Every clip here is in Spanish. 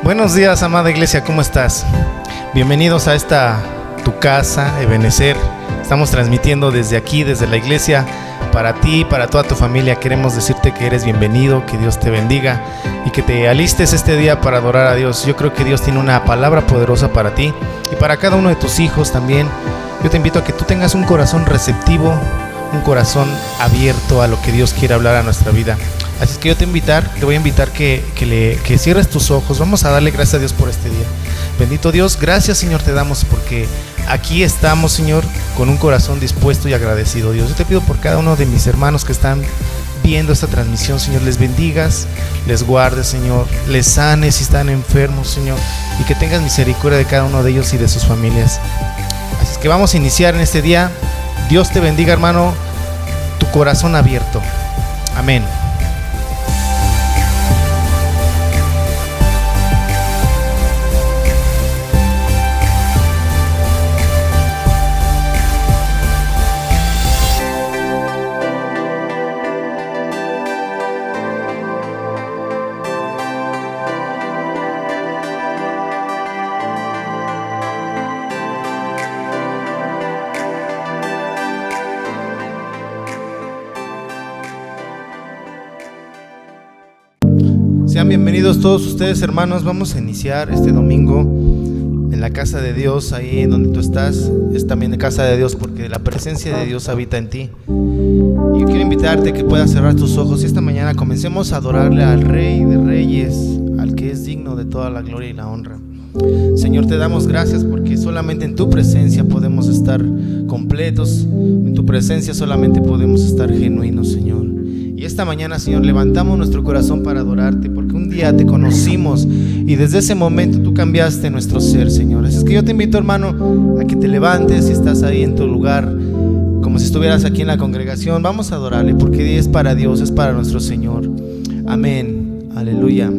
Buenos días, amada iglesia, ¿cómo estás? Bienvenidos a esta tu casa, Ebenecer. Estamos transmitiendo desde aquí, desde la iglesia, para ti, para toda tu familia. Queremos decirte que eres bienvenido, que Dios te bendiga y que te alistes este día para adorar a Dios. Yo creo que Dios tiene una palabra poderosa para ti y para cada uno de tus hijos también. Yo te invito a que tú tengas un corazón receptivo, un corazón abierto a lo que Dios quiere hablar a nuestra vida. Así es que yo te voy a invitar que cierres tus ojos. Vamos a darle gracias a Dios por este día. Bendito Dios, gracias Señor te damos porque aquí estamos, Señor, con un corazón dispuesto y agradecido. Dios, yo te pido por cada uno de mis hermanos que están viendo esta transmisión, Señor, les bendigas, les guardes, Señor, les sanes si están enfermos, Señor, y que tengas misericordia de cada uno de ellos y de sus familias. Así es que vamos a iniciar en este día. Dios te bendiga, hermano, tu corazón abierto. Amén. Sean bienvenidos todos ustedes, hermanos. Vamos a iniciar este domingo en la casa de Dios. Ahí donde tú estás es también de casa de Dios, porque la presencia de Dios habita en ti. Y yo quiero invitarte a que puedas cerrar tus ojos y esta mañana comencemos a adorarle al Rey de Reyes, al que es digno de toda la gloria y la honra. Señor, te damos gracias porque solamente en tu presencia podemos estar completos. En tu presencia solamente podemos estar genuinos, Señor. Y esta mañana, Señor, levantamos nuestro corazón para adorarte, porque un día te conocimos y desde ese momento tú cambiaste nuestro ser, Señor. Así es que yo te invito, hermano, a que te levantes si estás ahí en tu lugar, como si estuvieras aquí en la congregación. Vamos a adorarle, porque es para Dios, es para nuestro Señor. Amén. Aleluya.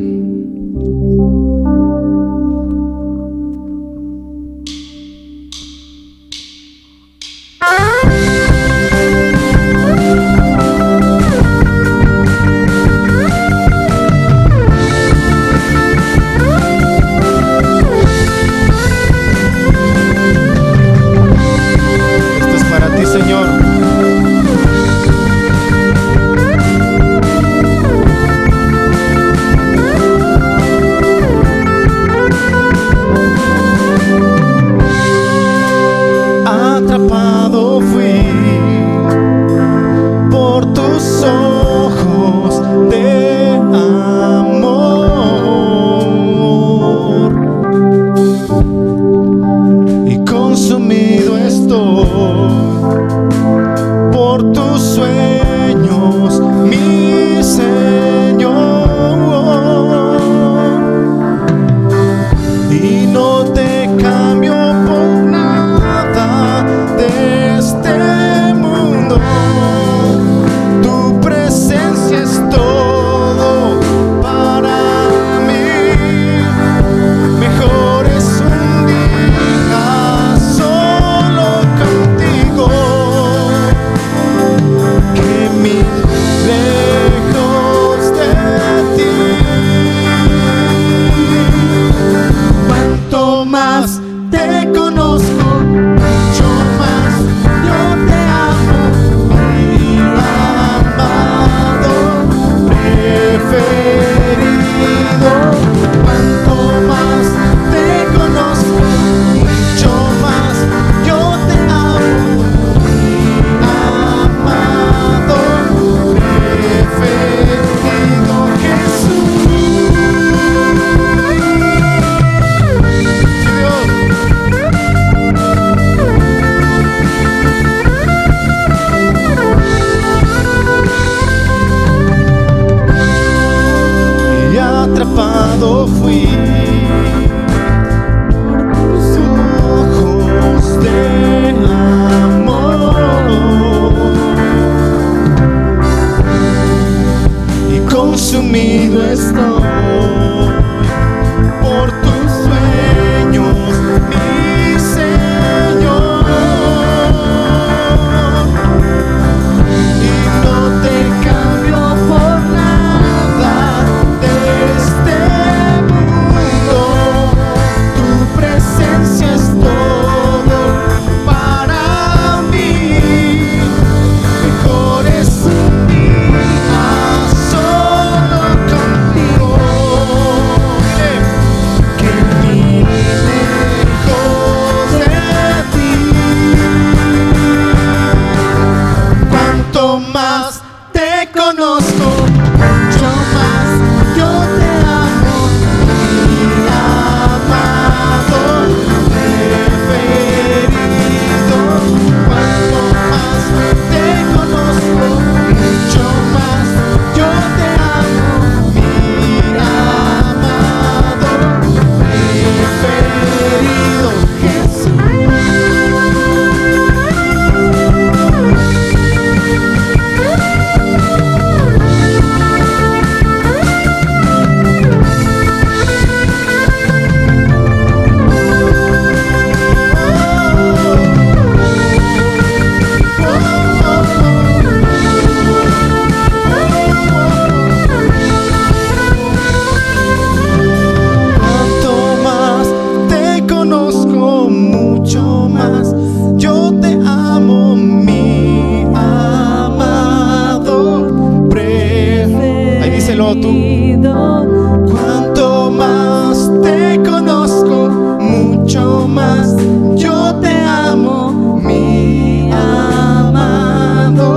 Cuanto más te conozco, mucho más yo te amo, mi amado.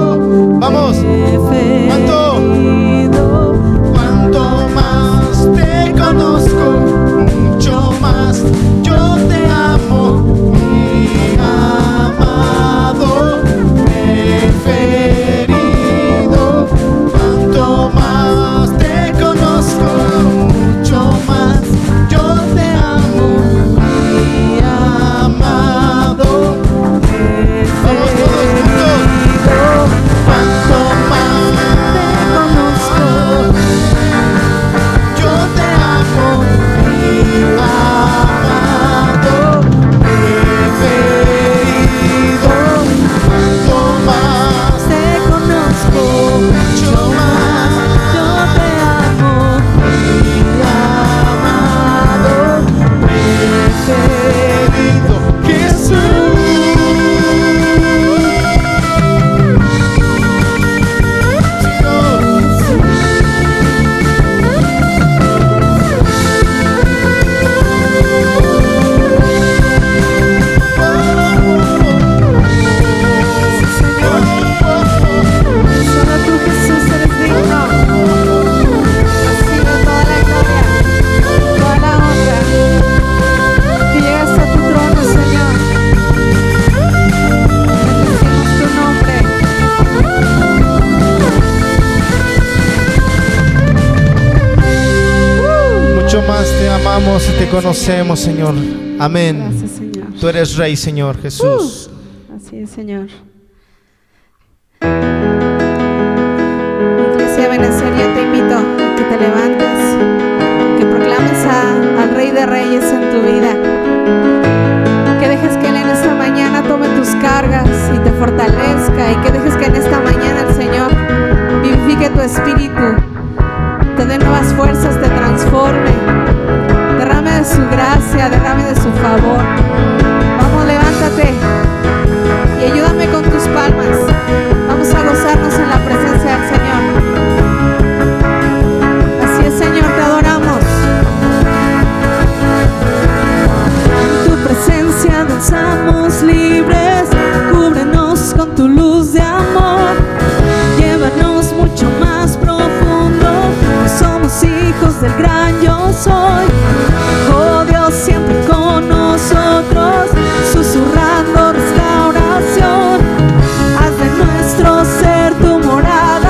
Vamos. ¿Cuánto? Cuanto más te conozco, mucho más yo te amo, mi amado preferido. Cuanto más te conozco, mucho más yo te amo, mi amado preferido. Vamos todos juntos. Cuanto más te conozco, yo te amo, mi amado preferido. Cuanto más te conozco, mucho más yo te amo, mi amado preferido. Jesús. Solo tú, Jesús, eres digno. Recibe toda la gloria, toda la honra. Que llegues a tu trono, Señor. Bendecimos tu nombre. Mucho más te amamos y te conocemos, Señor. Amén. Gracias, Señor. Tú eres Rey, Señor Jesús. Así es, Señor. Iglesia Ebenecer, yo te invito a que te levantes, que proclames al Rey de Reyes en tu vida, que dejes que Él en esta mañana tome tus cargas y te fortalezca, y que dejes que en esta mañana el Señor vivifique tu espíritu, te dé nuevas fuerzas, te transforme, derrame de su gracia, derrame de su favor. Vamos, levántate y ayúdame con tus palmas. Vamos a gozarnos en la presencia del Señor. Así es, Señor, te adoramos. En tu presencia danzamos libres, cúbrenos con tu luz de amor, llévanos mucho más profundo, pues somos hijos del gran yo soy. Oh Dios, siempre con nosotros, susurrando restauración. Haz de nuestro ser tu morada.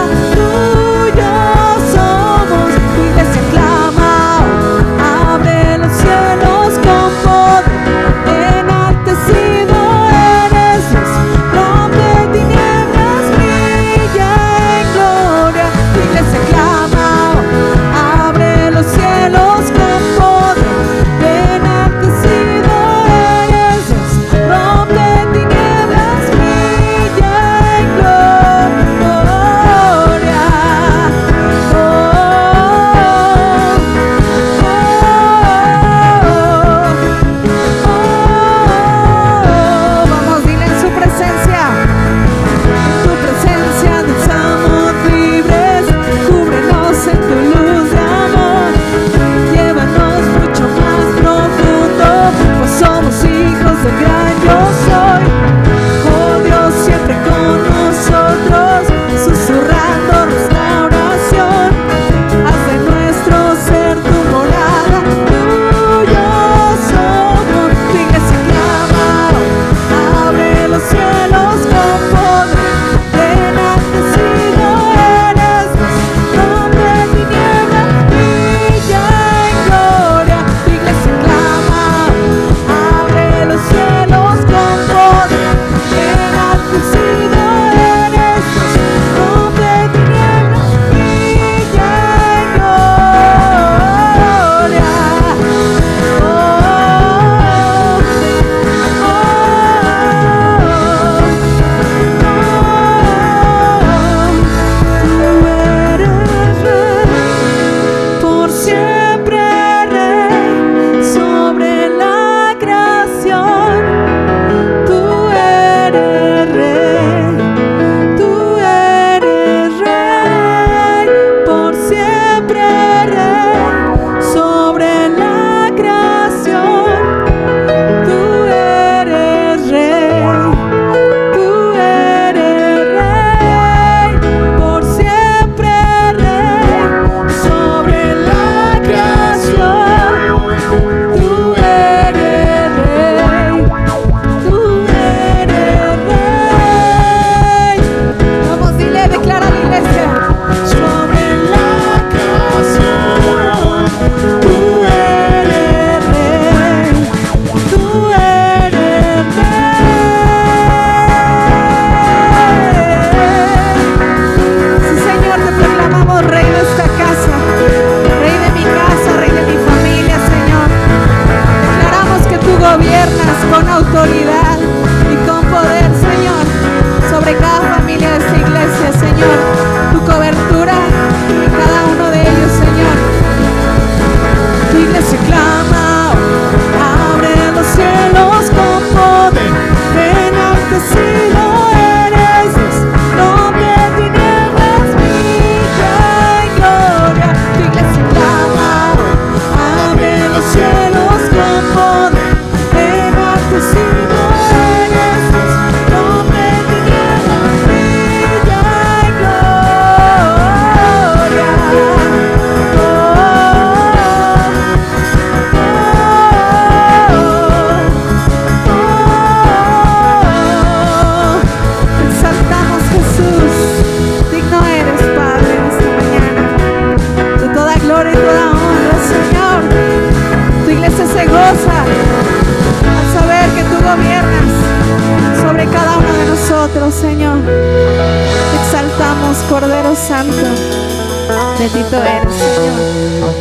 santo. Bendito eres, Señor.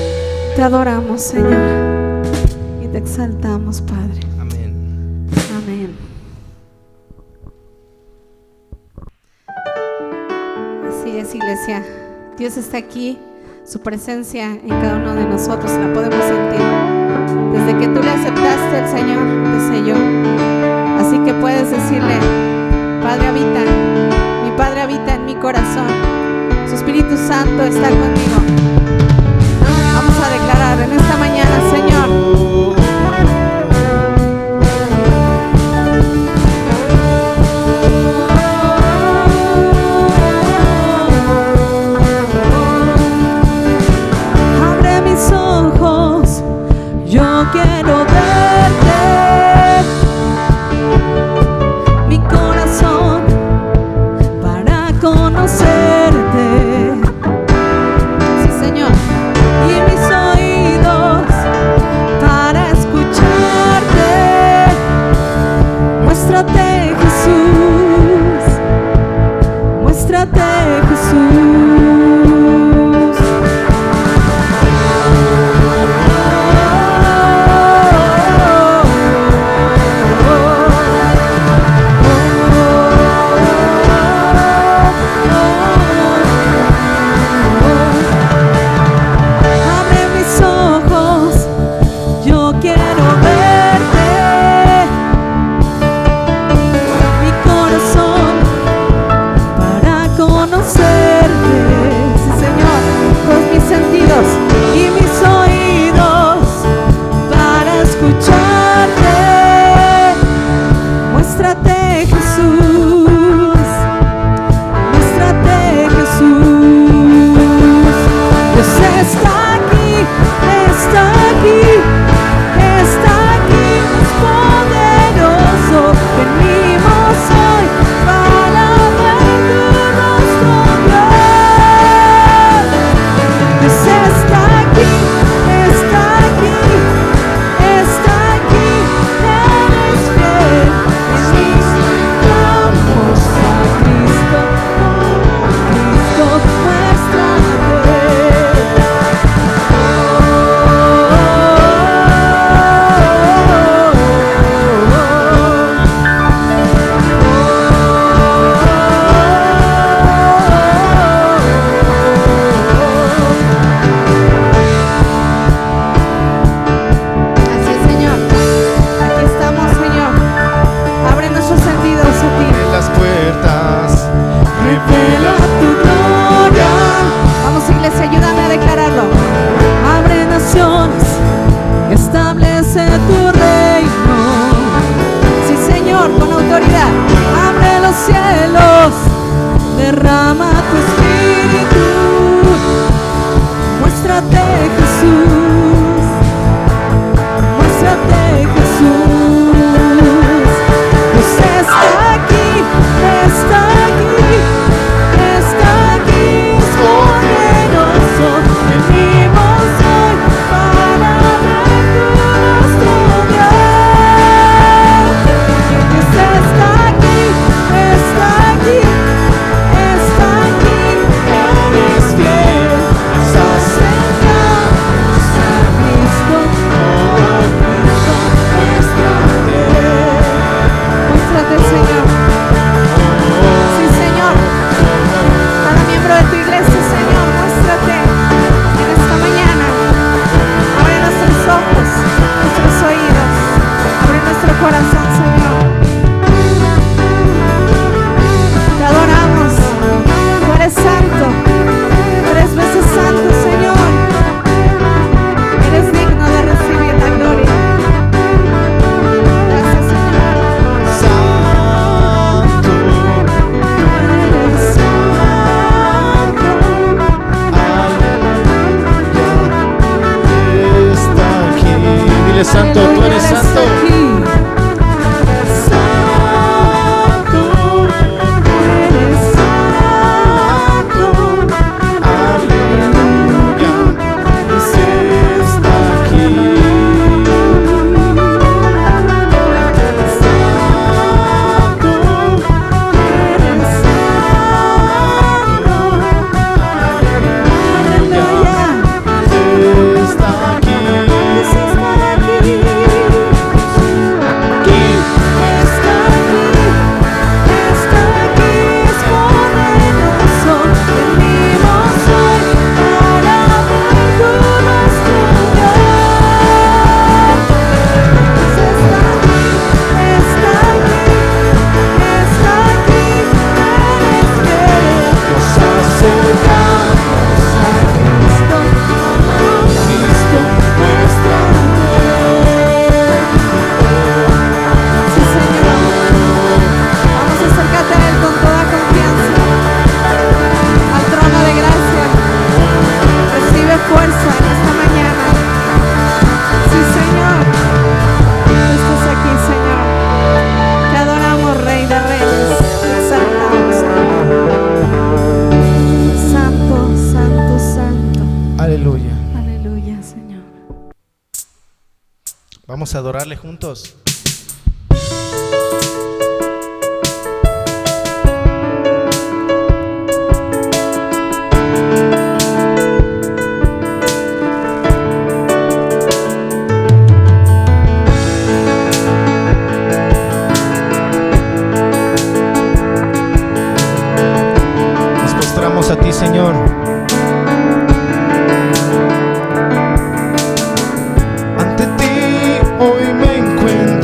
Te adoramos, Señor, y te exaltamos, Padre. Amén. Amén. Así es, iglesia. Dios está aquí. Su presencia en cada uno de nosotros la podemos sentir. Desde que tú le aceptaste, el Señor te selló. Así que puedes decirle: Padre habita, mi Padre habita en mi corazón. Su Espíritu Santo está conmigo. Vamos a declarar en esta mañana, Señor. Yo quiero verte, mi corazón para conocerte. Sí, Señor. Y mis oídos para escucharte. Muéstrate, Jesús, muéstrate, Jesús. Y mis oídos para escucharte. Muéstrate, Jesús, muéstrate, Jesús. Dios está aquí, está aquí, está aquí, es poderoso. Venimos hoy para ver tu rostro, Dios. Dios está aquí, está aquí, está aquí, eres fiel. Necesitamos a Cristo, Cristo, muéstrate. Así es, Señor. Aquí estamos, Señor. Abre nuestros sentidos a ti. Abre las puertas, Revela tu gloria. Vamos, iglesia, ayúdame a declararlo. Abre naciones, establece tu reino. Sí, Señor, con autoridad. Abre los cielos, derrama tu espíritu. Muéstrate, Jesús, muéstrate, Jesús. Dios está aquí, está aquí, está aquí, es poderoso. Venimos hoy para ver tu rostro, Dios. Dios está aquí, está aquí, está aquí, eres fiel. Acercamos a Cristo, oh Cristo, Muéstrate, Señor. Sí, Señor. Cada miembro de tu iglesia, Señor, muéstrate en esta mañana. Abre nuestros ojos, nuestros oídos. Abre nuestro corazón, Señor. Te adoramos. Tú eres santo. Tú eres veces santo, Señor. Eres digno de recibir la gloria. Gracias, Señor. santo, eres santo. aleluya, está aquí. Dile: Santo, tú Aleluya, eres santo. aquí. Santo, eres santo. Aleluya, está aquí. Santo, eres santo. Vamos a adorarle juntos. Nos postramos a ti, Señor. Ante ti hoy me encuentro.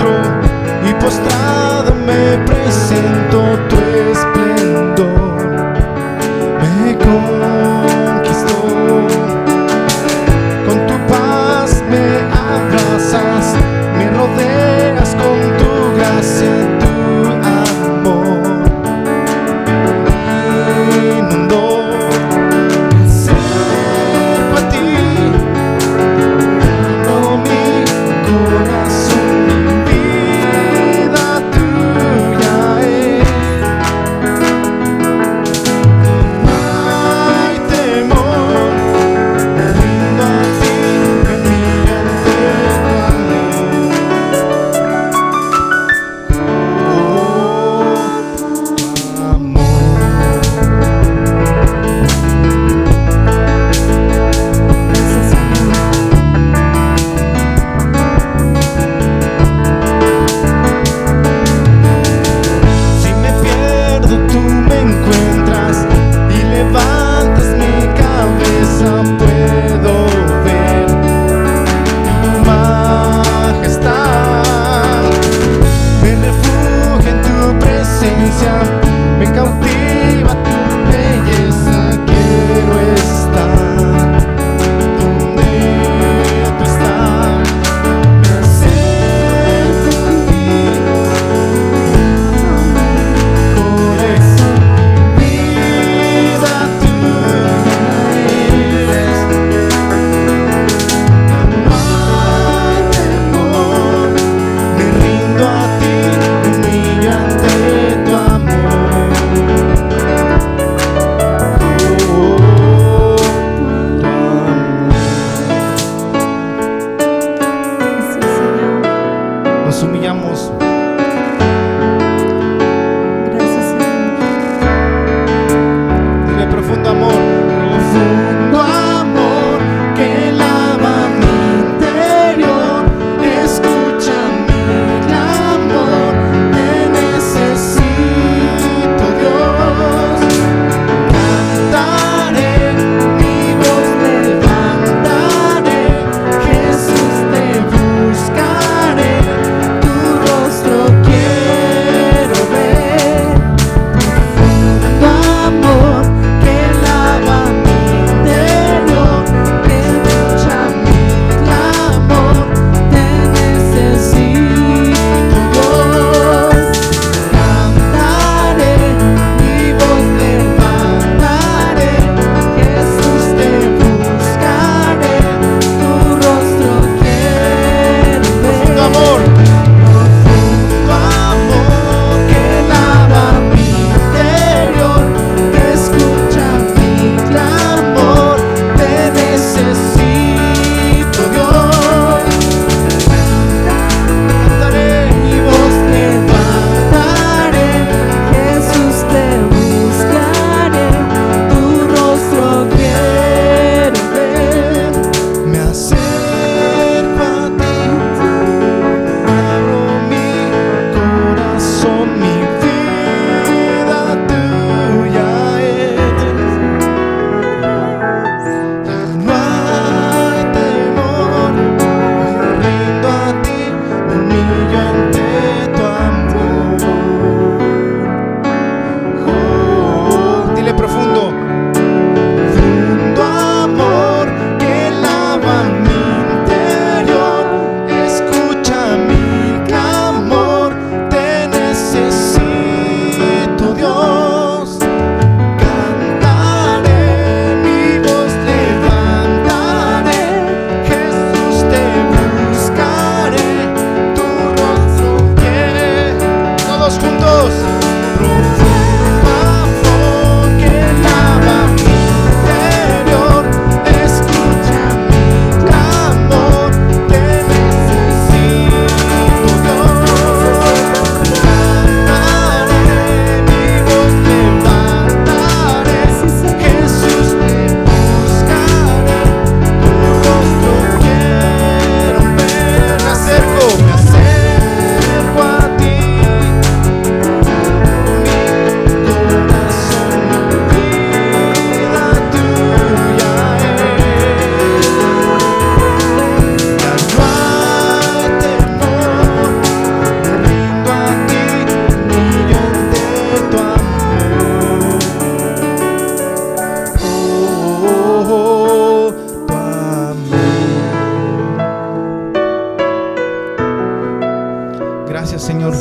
Señor,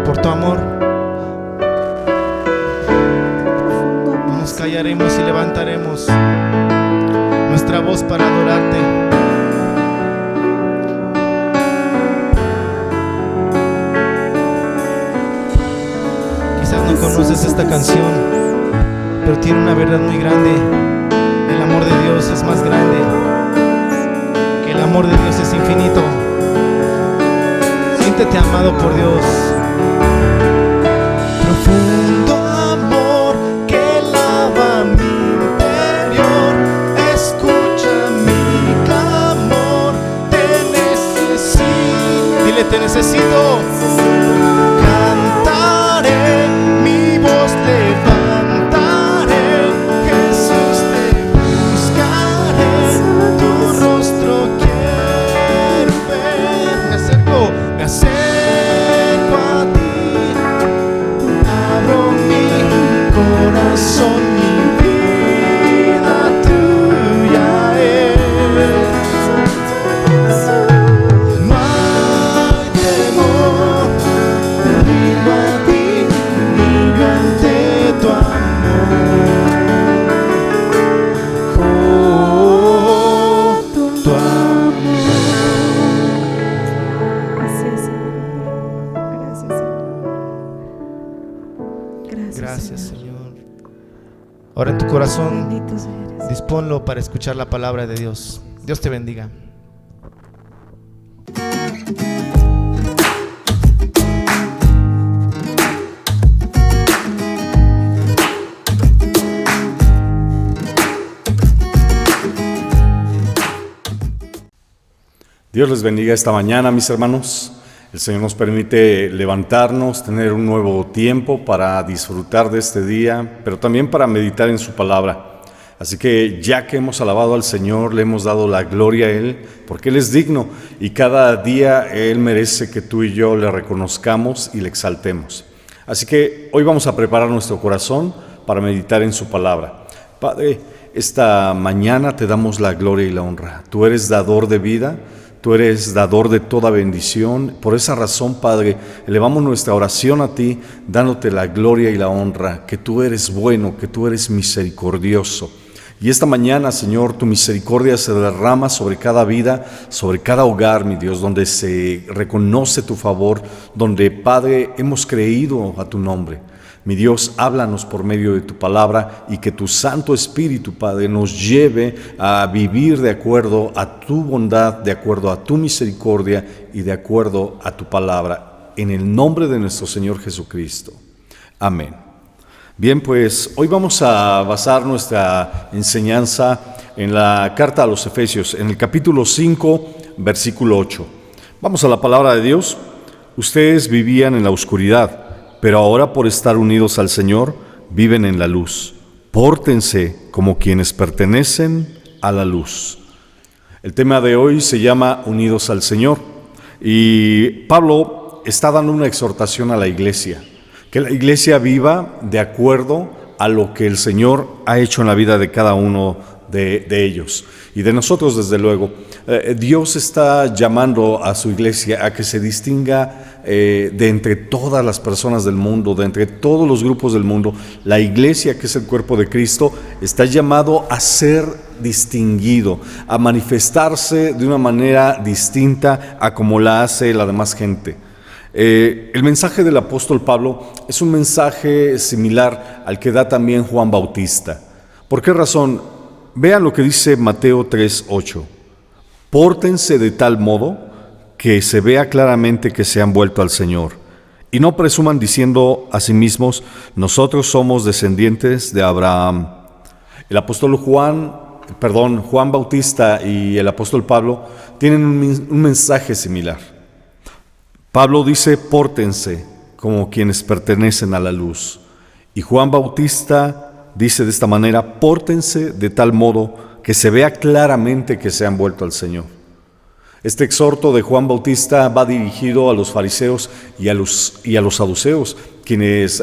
por tu amor. No nos callaremos y levantaremos nuestra voz para adorarte. Quizás no conoces esta canción, pero tiene una verdad muy grande. El amor de Dios es más grande, que el amor de Dios es infinito. Siéntete amado por Dios. Profundo amor que lava mi interior, escucha mi clamor, te necesito. Dile, te necesito. Cantaré, mi voz levantaré, Jesús te buscaré, tu rostro quiero ver. Me acerco a ti, abro mi corazón, mi vida tuya es. No hay temor, unido a ti, unido ante tu amor. Oh, tu amor. Gracias, Señor. Gracias, Señor. Gracias, Señor. Ahora en tu corazón, Bendito eres. disponlo para escuchar la palabra de Dios. Dios te bendiga. Dios les bendiga esta mañana, mis hermanos. El Señor nos permite levantarnos, tener un nuevo tiempo para disfrutar de este día, pero también para meditar en su palabra. Así que ya que hemos alabado al Señor, le hemos dado la gloria a Él, porque Él es digno y cada día Él merece que tú y yo le reconozcamos y le exaltemos. Así que hoy vamos a preparar nuestro corazón para meditar en su palabra. Padre, esta mañana te damos la gloria y la honra. Tú eres dador de vida, tú eres dador de toda bendición. Por esa razón, Padre, elevamos nuestra oración a ti, dándote la gloria y la honra, que tú eres bueno, que tú eres misericordioso. Y esta mañana, Señor, tu misericordia se derrama sobre cada vida, sobre cada hogar, mi Dios, donde se reconoce tu favor, donde, Padre, hemos creído a tu nombre. Mi Dios, háblanos por medio de tu palabra y que tu Santo Espíritu, Padre, nos lleve a vivir de acuerdo a tu bondad, de acuerdo a tu misericordia y de acuerdo a tu palabra. En el nombre de nuestro Señor Jesucristo. Amén. Bien, pues hoy vamos a basar nuestra enseñanza en la carta a los Efesios, en el capítulo 5, versículo 8. Vamos a la palabra de Dios. Ustedes vivían en la oscuridad, pero ahora por estar unidos al Señor, viven en la luz. Pórtense como quienes pertenecen a la luz. El tema de hoy se llama Unidos al Señor. Y Pablo está dando una exhortación a la iglesia. Que la iglesia viva de acuerdo a lo que el Señor ha hecho en la vida de cada uno de ellos. Y de nosotros, desde luego. Dios está llamando a su iglesia a que se distinga de entre todas las personas del mundo, de entre todos los grupos del mundo. La iglesia, que es el cuerpo de Cristo, está llamado a ser distinguido, a manifestarse de una manera distinta a como la hace la demás gente. El mensaje del apóstol Pablo es un mensaje similar al que da también Juan Bautista. ¿Por qué razón? Vean lo que dice Mateo 3:8. Pórtense de tal modo que se vea claramente que se han vuelto al Señor, y no presuman diciendo a sí mismos, nosotros somos descendientes de Abraham. El apóstol Juan Bautista y el apóstol Pablo tienen un mensaje similar. Pablo dice, pórtense como quienes pertenecen a la luz. Y Juan Bautista dice de esta manera, pórtense de tal modo que se vea claramente que se han vuelto al Señor. Este exhorto de Juan Bautista va dirigido a los fariseos y a los saduceos, quienes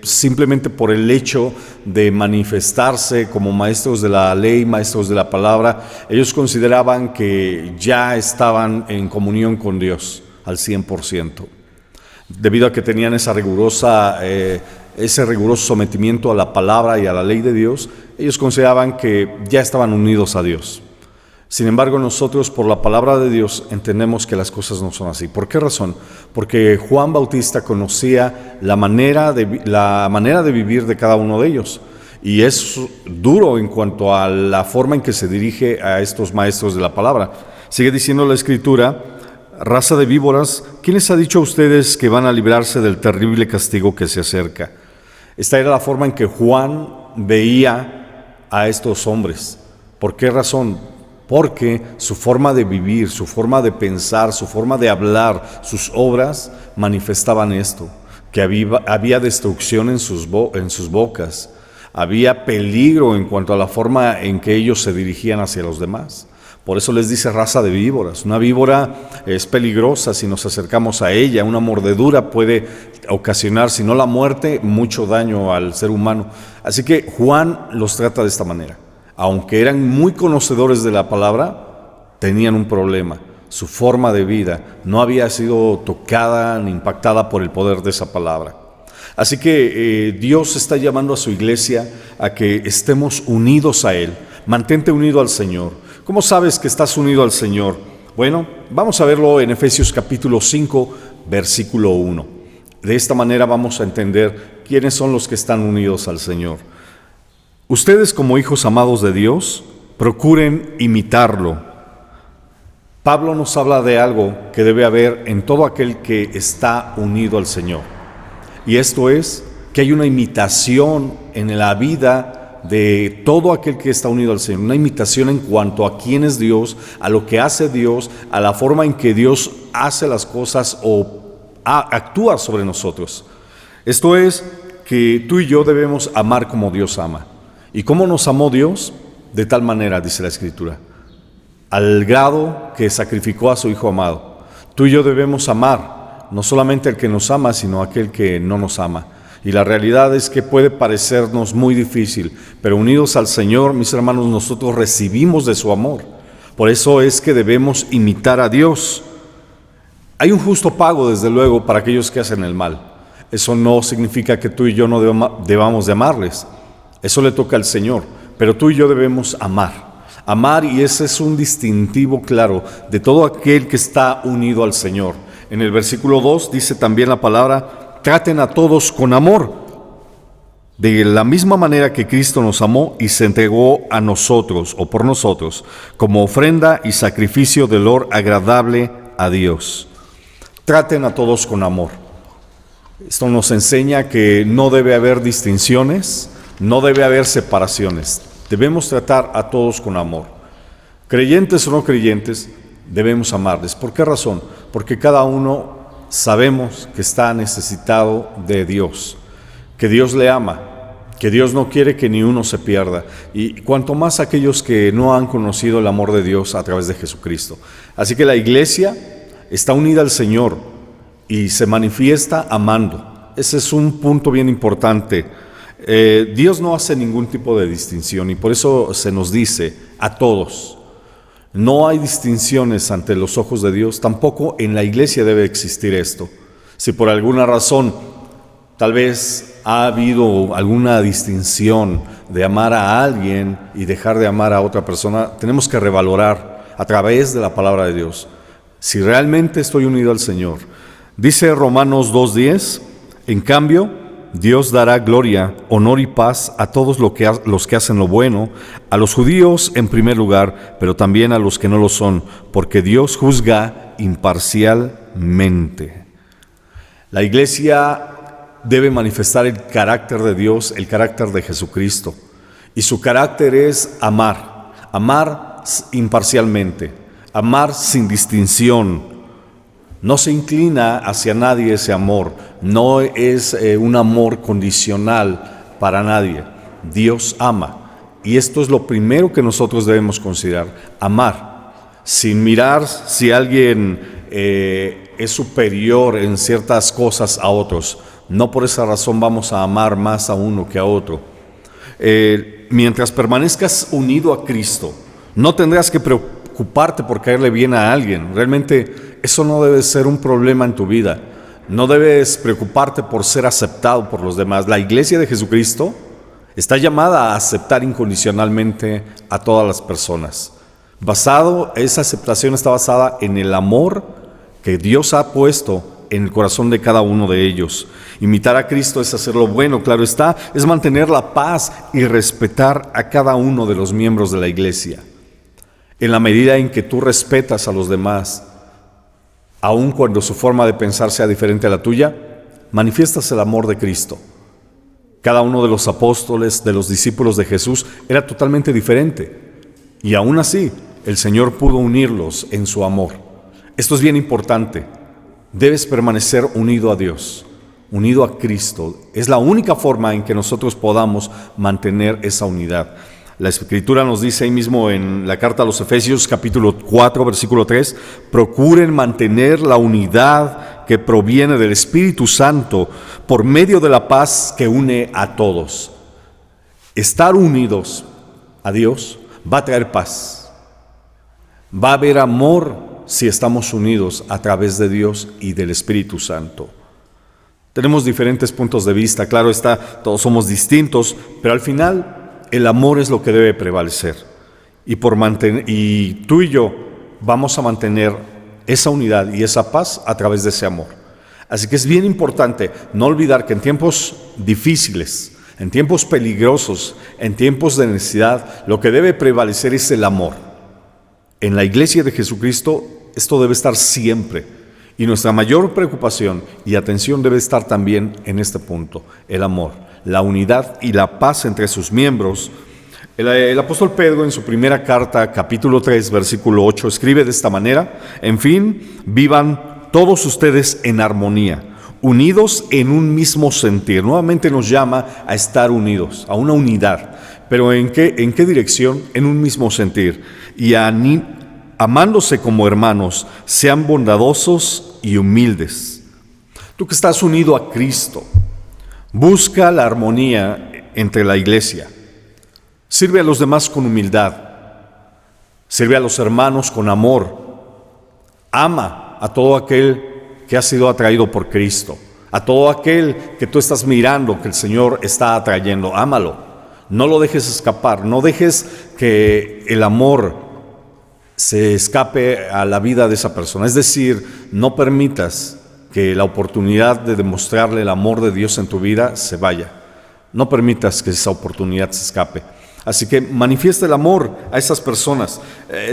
simplemente por el hecho de manifestarse como maestros de la ley, maestros de la palabra, ellos consideraban que ya estaban en comunión con Dios. al 100%. Debido a que tenían ese riguroso sometimiento a la palabra y a la ley de Dios, ellos consideraban que ya estaban unidos a Dios. Sin embargo, nosotros por la palabra de Dios entendemos que las cosas no son así. ¿Por qué razón? Porque Juan Bautista conocía la manera de vivir de cada uno de ellos. Y es duro en cuanto a la forma en que se dirige a estos maestros de la palabra. Sigue diciendo la Escritura: raza de víboras, ¿quién les ha dicho a ustedes que van a librarse del terrible castigo que se acerca? Esta era la forma en que Juan veía a estos hombres. ¿Por qué razón? Porque su forma de vivir, su forma de pensar, su forma de hablar, sus obras manifestaban esto, que había destrucción en sus bocas, había peligro en cuanto a la forma en que ellos se dirigían hacia los demás. Por eso les dice raza de víboras. Una víbora es peligrosa si nos acercamos a ella. Una mordedura puede ocasionar, si no la muerte, mucho daño al ser humano. Así que Juan los trata de esta manera. Aunque eran muy conocedores de la palabra, tenían un problema. Su forma de vida no había sido tocada ni impactada por el poder de esa palabra. Así que Dios está llamando a su iglesia a que estemos unidos a Él. Mantente unido al Señor. ¿Cómo sabes que estás unido al Señor? Bueno, vamos a verlo en Efesios capítulo 5, versículo 1. De esta manera vamos a entender quiénes son los que están unidos al Señor. Ustedes, como hijos amados de Dios, procuren imitarlo. Pablo nos habla de algo que debe haber en todo aquel que está unido al Señor. Y esto es que hay una imitación en la vida de todo aquel que está unido al Señor. Una imitación en cuanto a quién es Dios, a lo que hace Dios, a la forma en que Dios hace las cosas o actúa sobre nosotros. Esto es que tú y yo debemos amar como Dios ama. ¿Y cómo nos amó Dios? De tal manera, dice la Escritura, al grado que sacrificó a su Hijo amado. Tú y yo debemos amar, no solamente al que nos ama, sino a aquel que no nos ama. Y la realidad es que puede parecernos muy difícil, pero unidos al Señor, mis hermanos, nosotros recibimos de su amor. Por eso es que debemos imitar a Dios. Hay un justo pago, desde luego, para aquellos que hacen el mal. Eso no significa que tú y yo no debamos de amarles. Eso le toca al Señor, pero tú y yo debemos amar. Amar, y ese es un distintivo claro de todo aquel que está unido al Señor. En el versículo 2 dice también la palabra: traten a todos con amor, de la misma manera que Cristo nos amó y se entregó a nosotros o por nosotros como ofrenda y sacrificio de olor agradable a Dios. Traten a todos con amor. Esto nos enseña que no debe haber distinciones, no debe haber separaciones. Debemos tratar a todos con amor. Creyentes o no creyentes, debemos amarles. ¿Por qué razón? Porque cada uno sabemos que está necesitado de Dios, que Dios le ama, que Dios no quiere que ni uno se pierda, y cuanto más aquellos que no han conocido el amor de Dios a través de Jesucristo. Así que la iglesia está unida al Señor y se manifiesta amando. Ese es un punto bien importante. Dios no hace ningún tipo de distinción, y por eso se nos dice a todos. No hay distinciones ante los ojos de Dios. Tampoco en la iglesia debe existir esto. Si por alguna razón tal vez ha habido alguna distinción de amar a alguien y dejar de amar a otra persona, tenemos que revalorar a través de la palabra de Dios si realmente estoy unido al Señor. Dice Romanos 2:10: en cambio, Dios dará gloria, honor y paz a todos los que hacen lo bueno, a los judíos en primer lugar, pero también a los que no lo son, porque Dios juzga imparcialmente. La iglesia debe manifestar el carácter de Dios, el carácter de Jesucristo, y su carácter es amar imparcialmente, amar sin distinción. No se inclina hacia nadie ese amor, no es un amor condicional para nadie. Dios ama, y esto es lo primero que nosotros debemos considerar: amar, sin mirar si alguien es superior en ciertas cosas a otros. No por esa razón vamos a amar más a uno que a otro. Mientras permanezcas unido a Cristo, no tendrás que preocuparte por caerle bien a alguien. Realmente eso no debe ser un problema en tu vida. No debes preocuparte por ser aceptado por los demás. La iglesia de Jesucristo está llamada a aceptar incondicionalmente a todas las personas. Esa aceptación está basada en el amor que Dios ha puesto en el corazón de cada uno de ellos. Imitar a Cristo es hacer lo bueno, claro está, es mantener la paz y respetar a cada uno de los miembros de la iglesia. En la medida en que tú respetas a los demás, aun cuando su forma de pensar sea diferente a la tuya, manifiestas el amor de Cristo. Cada uno de los apóstoles, de los discípulos de Jesús, era totalmente diferente. Y aún así, el Señor pudo unirlos en su amor. Esto es bien importante. Debes permanecer unido a Dios, unido a Cristo. Es la única forma en que nosotros podamos mantener esa unidad. La Escritura nos dice ahí mismo en la carta a los Efesios, capítulo 4, versículo 3, procuren mantener la unidad que proviene del Espíritu Santo por medio de la paz que une a todos. Estar unidos a Dios va a traer paz. Va a haber amor si estamos unidos a través de Dios y del Espíritu Santo. Tenemos diferentes puntos de vista, claro está, todos somos distintos, pero al final el amor es lo que debe prevalecer. Y tú y yo vamos a mantener esa unidad y esa paz a través de ese amor. Así que es bien importante no olvidar que en tiempos difíciles, en tiempos peligrosos, en tiempos de necesidad, lo que debe prevalecer es el amor. En la iglesia de Jesucristo esto debe estar siempre, y nuestra mayor preocupación y atención debe estar también en este punto, el amor, la unidad y la paz entre sus miembros. El apóstol Pedro en su primera carta, capítulo 3, versículo 8, escribe de esta manera: en fin, vivan todos ustedes en armonía, unidos en un mismo sentir. Nuevamente nos llama a estar unidos, a una unidad. ¿Pero en qué dirección? En un mismo sentir. Y amándose como hermanos, sean bondadosos y humildes. Tú que estás unido a Cristo, busca la armonía entre la iglesia. Sirve a los demás con humildad. Sirve a los hermanos con amor. Ama a todo aquel que ha sido atraído por Cristo. A todo aquel que tú estás mirando que el Señor está atrayendo. Ámalo. No lo dejes escapar. No dejes que el amor se escape a la vida de esa persona. Es decir, no permitas que la oportunidad de demostrarle el amor de Dios en tu vida se vaya. No permitas que esa oportunidad se escape. Así que manifiesta el amor a esas personas.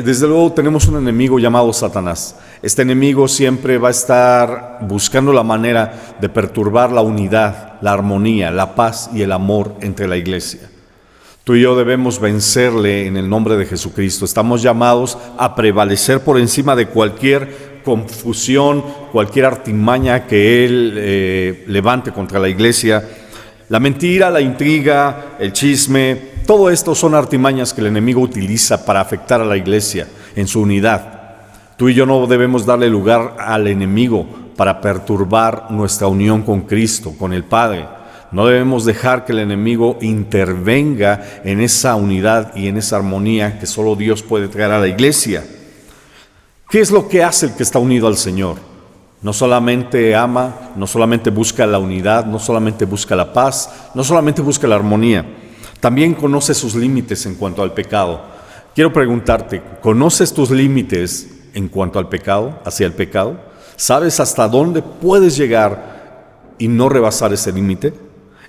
Desde luego tenemos un enemigo llamado Satanás. Este enemigo siempre va a estar buscando la manera de perturbar la unidad, la armonía, la paz y el amor entre la iglesia. Tú y yo debemos vencerle en el nombre de Jesucristo. Estamos llamados a prevalecer por encima de cualquier confusión, cualquier artimaña que él levante contra la iglesia. La mentira, la intriga, el chisme, todo esto son artimañas que el enemigo utiliza para afectar a la iglesia en su unidad. Tú y yo no debemos darle lugar al enemigo para perturbar nuestra unión con Cristo, con el Padre. No debemos dejar que el enemigo intervenga en esa unidad y en esa armonía que solo Dios puede traer a la iglesia. ¿Qué es lo que hace el que está unido al Señor? No solamente ama, no solamente busca la unidad, no solamente busca la paz, no solamente busca la armonía, también conoce sus límites en cuanto al pecado. Quiero preguntarte, ¿conoces tus límites en cuanto al pecado, hacia el pecado? ¿Sabes hasta dónde puedes llegar y no rebasar ese límite?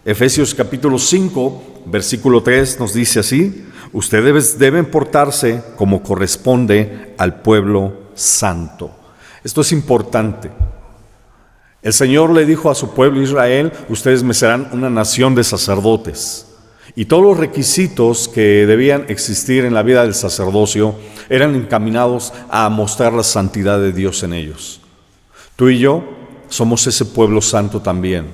Efesios capítulo 5, versículo 3 nos dice así: ustedes deben portarse como corresponde al pueblo santo. Esto es importante. El Señor le dijo a su pueblo Israel: ustedes me serán una nación de sacerdotes. Y todos los requisitos que debían existir en la vida del sacerdocio eran encaminados a mostrar la santidad de Dios en ellos. Tú y yo somos ese pueblo santo también.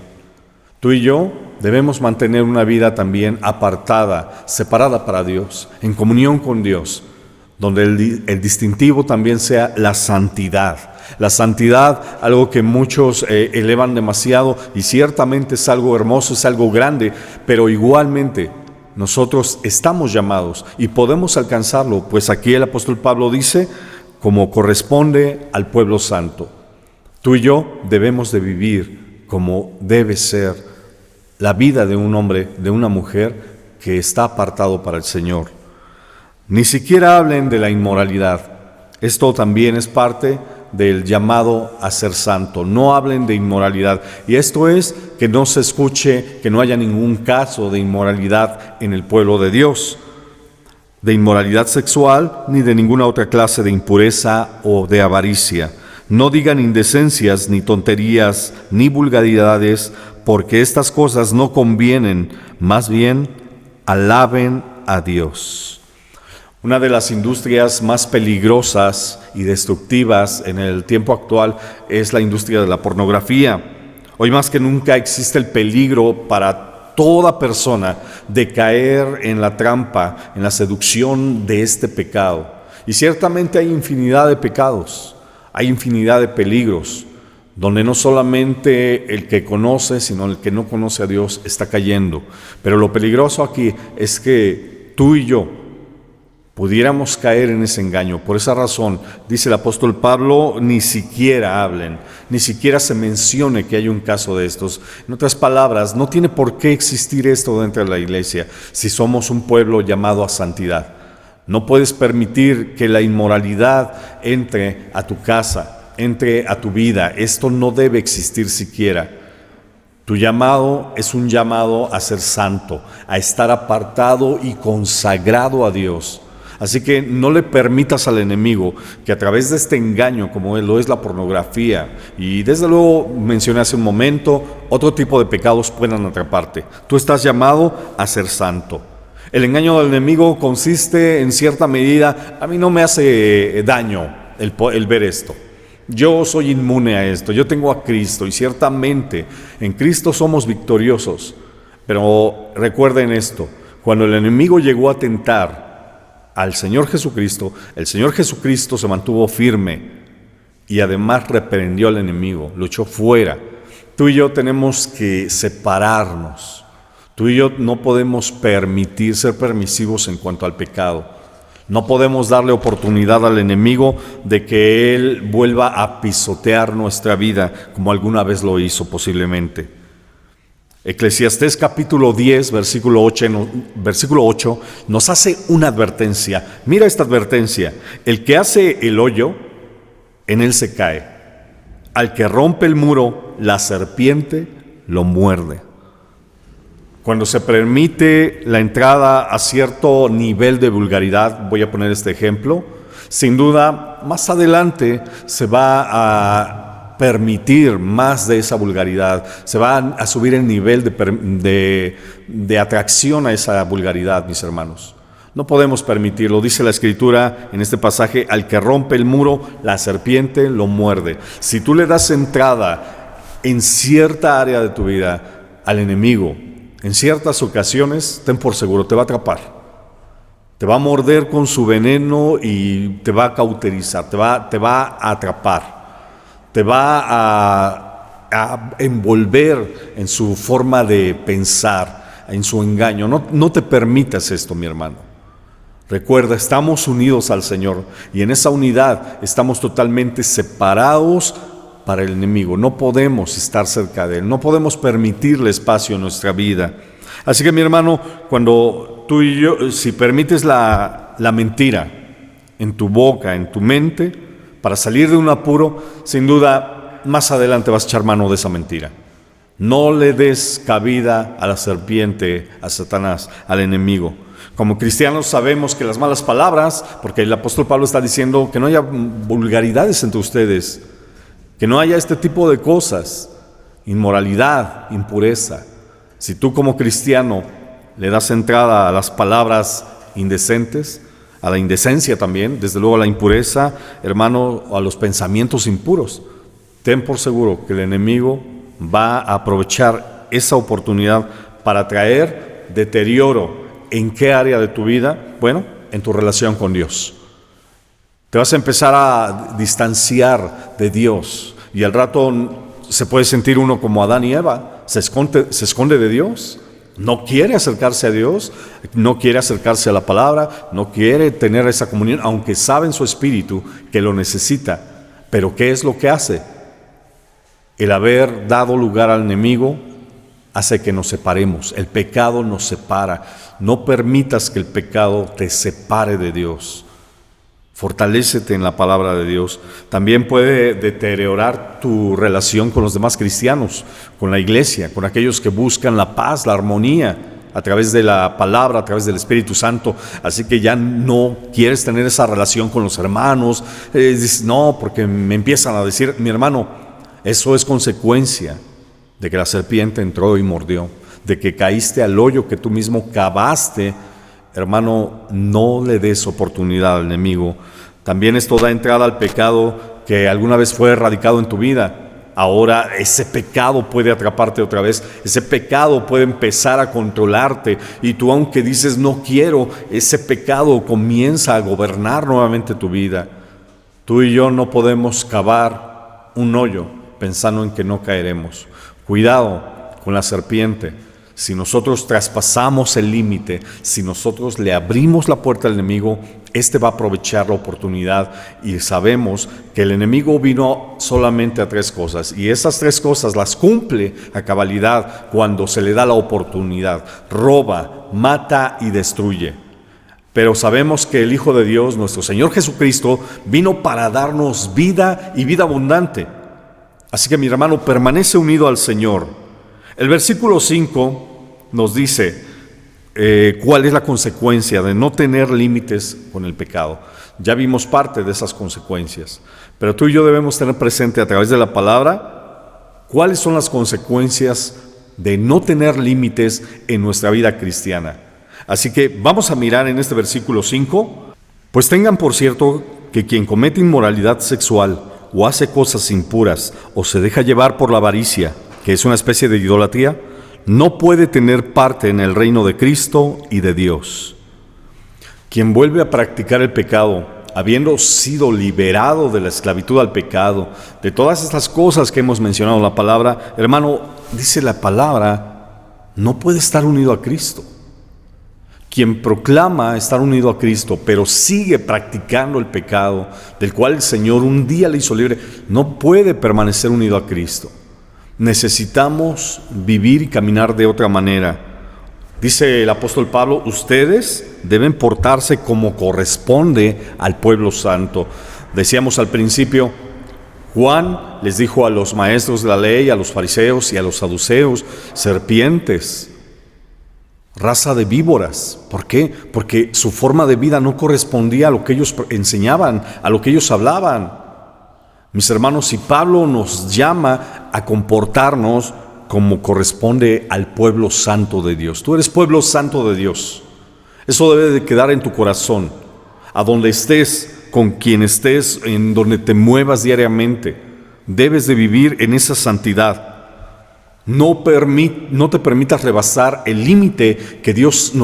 Tú y yo debemos mantener una vida también apartada, separada para Dios, en comunión con Dios, donde el distintivo también sea la santidad. La santidad, algo que muchos elevan demasiado, y ciertamente es algo hermoso, es algo grande, pero igualmente nosotros estamos llamados y podemos alcanzarlo, pues aquí el apóstol Pablo dice, como corresponde al pueblo santo. Tú y yo debemos de vivir como debe ser la vida de un hombre, de una mujer que está apartado para el Señor. Ni siquiera hablen de la inmoralidad. Esto también es parte del llamado a ser santo. No hablen de inmoralidad. Y esto es que no se escuche que no haya ningún caso de inmoralidad en el pueblo de Dios, de inmoralidad sexual ni de ninguna otra clase de impureza o de avaricia. No digan indecencias, ni tonterías, ni vulgaridades, porque estas cosas no convienen, más bien alaben a Dios. Una de las industrias más peligrosas y destructivas en el tiempo actual es la industria de la pornografía. Hoy más que nunca existe el peligro para toda persona de caer en la trampa, en la seducción de este pecado. Y ciertamente hay infinidad de pecados, hay infinidad de peligros, donde no solamente el que conoce, sino el que no conoce a Dios está cayendo. Pero lo peligroso aquí es que tú y yo pudiéramos caer en ese engaño. Por esa razón, dice el apóstol Pablo, ni siquiera hablen, ni siquiera se mencione que hay un caso de estos. En otras palabras, no tiene por qué existir esto dentro de la iglesia si somos un pueblo llamado a santidad. No puedes permitir que la inmoralidad entre a tu casa, entre a tu vida. Esto no debe existir siquiera. Tu llamado es un llamado a ser santo, a estar apartado y consagrado a Dios. Así que no le permitas al enemigo que a través de este engaño, como lo es la pornografía, y desde luego mencioné hace un momento, otro tipo de pecados puedan atraparte. Tú estás llamado a ser santo. El engaño del enemigo consiste en cierta medida, a mí no me hace daño el ver esto. Yo soy inmune a esto, yo tengo a Cristo y ciertamente en Cristo somos victoriosos. Pero recuerden esto, cuando el enemigo llegó a tentar al Señor Jesucristo, el Señor Jesucristo se mantuvo firme y además reprendió al enemigo, lo echó fuera. Tú y yo tenemos que separarnos. Tú y yo no podemos permitir ser permisivos en cuanto al pecado. No podemos darle oportunidad al enemigo de que él vuelva a pisotear nuestra vida como alguna vez lo hizo posiblemente. Eclesiastés capítulo 10, versículo 8 nos hace una advertencia. Mira esta advertencia: el que hace el hoyo, en él se cae. Al que rompe el muro, la serpiente lo muerde. Cuando se permite la entrada a cierto nivel de vulgaridad, voy a poner este ejemplo, sin duda más adelante se va a permitir más de esa vulgaridad, se va a subir el nivel de atracción a esa vulgaridad, mis hermanos. No podemos permitirlo, dice la Escritura en este pasaje, al que rompe el muro, la serpiente lo muerde. Si tú le das entrada en cierta área de tu vida al enemigo, en ciertas ocasiones, ten por seguro, te va a atrapar. Te va a morder con su veneno y te va a cauterizar, te va a atrapar. Te va a envolver en su forma de pensar, en su engaño. No te permitas esto, mi hermano. Recuerda, estamos unidos al Señor y en esa unidad estamos totalmente separados para el enemigo. No podemos estar cerca de él, no podemos permitirle espacio en nuestra vida. Así que, mi hermano, cuando tú y yo, si permites la mentira en tu boca, en tu mente, para salir de un apuro, sin duda, más adelante vas a echar mano de esa mentira. No le des cabida a la serpiente, a Satanás, al enemigo. Como cristianos sabemos que las malas palabras, porque el apóstol Pablo está diciendo que no haya vulgaridades entre ustedes, que no haya este tipo de cosas, inmoralidad, impureza. Si tú como cristiano le das entrada a las palabras indecentes, a la indecencia también, desde luego a la impureza, hermano, a los pensamientos impuros, ten por seguro que el enemigo va a aprovechar esa oportunidad para traer deterioro. ¿En qué área de tu vida? Bueno, en tu relación con Dios. Te vas a empezar a distanciar de Dios y al rato se puede sentir uno como Adán y Eva, se esconde de Dios. No quiere acercarse a Dios, no quiere acercarse a la palabra, no quiere tener esa comunión, aunque sabe en su espíritu que lo necesita. Pero ¿qué es lo que hace? El haber dado lugar al enemigo hace que nos separemos. El pecado nos separa. No permitas que el pecado te separe de Dios. Fortalécete en la palabra de Dios. También puede deteriorar tu relación con los demás cristianos, con la iglesia, con aquellos que buscan la paz, la armonía, a través de la palabra, a través del Espíritu Santo. Así que ya no quieres tener esa relación con los hermanos. Dices, no, porque me empiezan a decir, mi hermano, eso es consecuencia de que la serpiente entró y mordió, de que caíste al hoyo que tú mismo cavaste. Hermano, no le des oportunidad al enemigo. También esto da entrada al pecado que alguna vez fue erradicado en tu vida. Ahora ese pecado puede atraparte otra vez. Ese pecado puede empezar a controlarte. Y tú, aunque dices no quiero, ese pecado comienza a gobernar nuevamente tu vida. Tú y yo no podemos cavar un hoyo pensando en que no caeremos. Cuidado con la serpiente. Si nosotros traspasamos el límite, si nosotros le abrimos la puerta al enemigo, éste va a aprovechar la oportunidad. Y sabemos que el enemigo vino solamente a 3 cosas. Y esas 3 cosas las cumple a cabalidad cuando se le da la oportunidad. Roba, mata y destruye. Pero sabemos que el Hijo de Dios, nuestro Señor Jesucristo, vino para darnos vida y vida abundante. Así que mi hermano, permanece unido al Señor. El versículo 5 nos dice cuál es la consecuencia de no tener límites con el pecado. Ya vimos parte de esas consecuencias, pero tú y yo debemos tener presente a través de la palabra cuáles son las consecuencias de no tener límites en nuestra vida cristiana. Así que vamos a mirar en este versículo 5, pues tengan por cierto que quien comete inmoralidad sexual o hace cosas impuras o se deja llevar por la avaricia, que es una especie de idolatría, no puede tener parte en el reino de Cristo y de Dios. Quien vuelve a practicar el pecado, habiendo sido liberado de la esclavitud al pecado, de todas estas cosas que hemos mencionado en la palabra, hermano, dice la palabra, no puede estar unido a Cristo. Quien proclama estar unido a Cristo, pero sigue practicando el pecado, del cual el Señor un día le hizo libre, no puede permanecer unido a Cristo. Necesitamos vivir y caminar de otra manera. Dice el apóstol Pablo, ustedes deben portarse como corresponde al pueblo santo. Decíamos al principio, Juan les dijo a los maestros de la ley, a los fariseos y a los saduceos, serpientes, raza de víboras. ¿Por qué? Porque su forma de vida no correspondía a lo que ellos enseñaban, a lo que ellos hablaban. Mis hermanos, si Pablo nos llama a comportarnos como corresponde al pueblo santo de Dios. Tú eres pueblo santo de Dios. Eso debe de quedar en tu corazón. A donde estés, con quien estés, en donde te muevas diariamente, debes de vivir en esa santidad. No te permitas rebasar el límite que Dios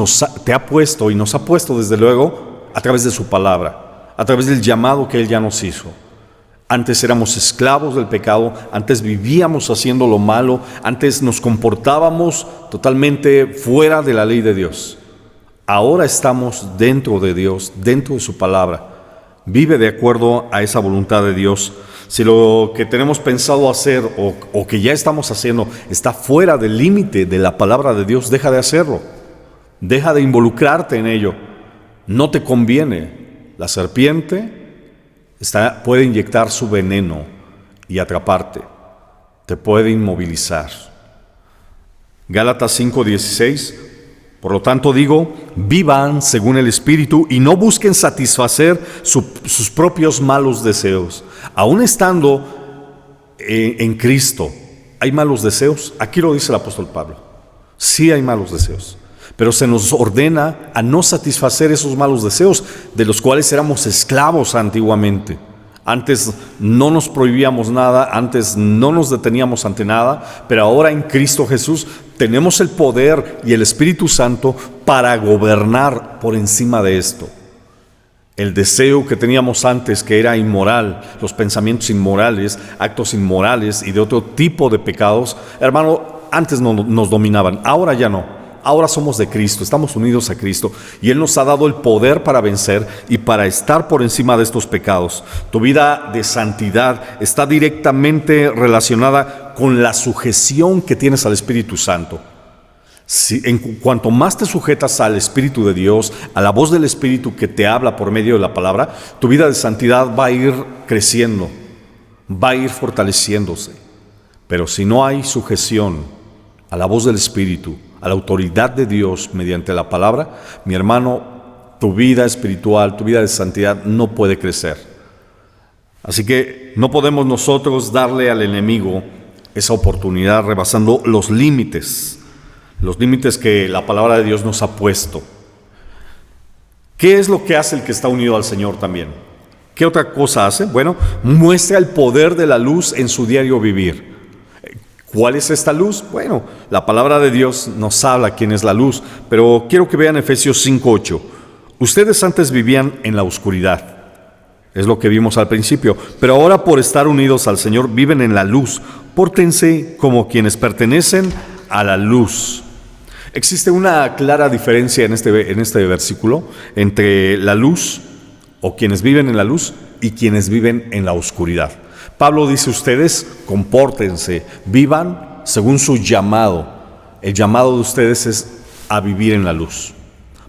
te ha puesto y nos ha puesto desde luego a través de su palabra, a través del llamado que Él ya nos hizo. Antes éramos esclavos del pecado, antes vivíamos haciendo lo malo, antes nos comportábamos totalmente fuera de la ley de Dios. Ahora estamos dentro de Dios, dentro de su palabra. Vive de acuerdo a esa voluntad de Dios. Si lo que tenemos pensado hacer o que ya estamos haciendo está fuera del límite de la palabra de Dios, deja de hacerlo. Deja de involucrarte en ello. No te conviene. La serpiente puede inyectar su veneno y atraparte. Te puede inmovilizar. Gálatas 5:16. Por lo tanto digo, vivan según el Espíritu y no busquen satisfacer sus propios malos deseos. Aún estando en Cristo, ¿hay malos deseos? Aquí lo dice el apóstol Pablo. Sí hay malos deseos, pero se nos ordena a no satisfacer esos malos deseos de los cuales éramos esclavos antiguamente. Antes no nos prohibíamos nada, antes no nos deteníamos ante nada, pero ahora en Cristo Jesús tenemos el poder y el Espíritu Santo para gobernar por encima de esto. El deseo que teníamos antes, que era inmoral, los pensamientos inmorales, actos inmorales y de otro tipo de pecados, hermano, antes no nos dominaban, ahora ya no. Ahora somos de Cristo, estamos unidos a Cristo y Él nos ha dado el poder para vencer y para estar por encima de estos pecados. Tu vida de santidad está directamente relacionada con la sujeción que tienes al Espíritu Santo. En cuanto más te sujetas al Espíritu de Dios, a la voz del Espíritu que te habla por medio de la palabra, tu vida de santidad va a ir creciendo, va a ir fortaleciéndose. Pero si no hay sujeción a la voz del Espíritu, a la autoridad de Dios mediante la palabra, mi hermano, tu vida espiritual, tu vida de santidad no puede crecer. Así que no podemos nosotros darle al enemigo esa oportunidad rebasando los límites que la palabra de Dios nos ha puesto. ¿Qué es lo que hace el que está unido al Señor también? ¿Qué otra cosa hace? Bueno, muestra el poder de la luz en su diario vivir. ¿Cuál es esta luz? Bueno, la palabra de Dios nos habla quién es la luz, pero quiero que vean Efesios 5:8. Ustedes antes vivían en la oscuridad, es lo que vimos al principio, pero ahora por estar unidos al Señor viven en la luz. Pórtense como quienes pertenecen a la luz. Existe una clara diferencia en este versículo entre la luz o quienes viven en la luz y quienes viven en la oscuridad. Pablo dice: ustedes compórtense, vivan según su llamado. El llamado de ustedes es a vivir en la luz.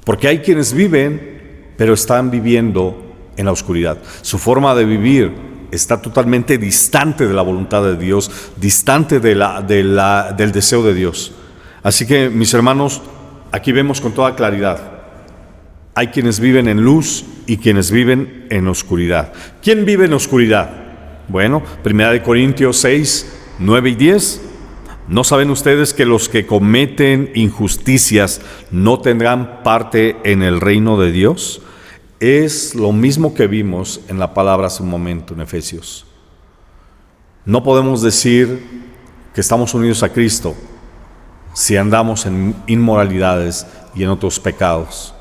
Porque hay quienes viven, pero están viviendo en la oscuridad. Su forma de vivir está totalmente distante de la voluntad de Dios, distante del deseo de Dios. Así que, mis hermanos, aquí vemos con toda claridad: hay quienes viven en luz y quienes viven en oscuridad. ¿Quién vive en oscuridad? Bueno, 1 Corintios 6, 9 y 10. ¿No saben ustedes que los que cometen injusticias no tendrán parte en el reino de Dios? Es lo mismo que vimos en la palabra hace un momento en Efesios. No podemos decir que estamos unidos a Cristo si andamos en inmoralidades y en otros pecados.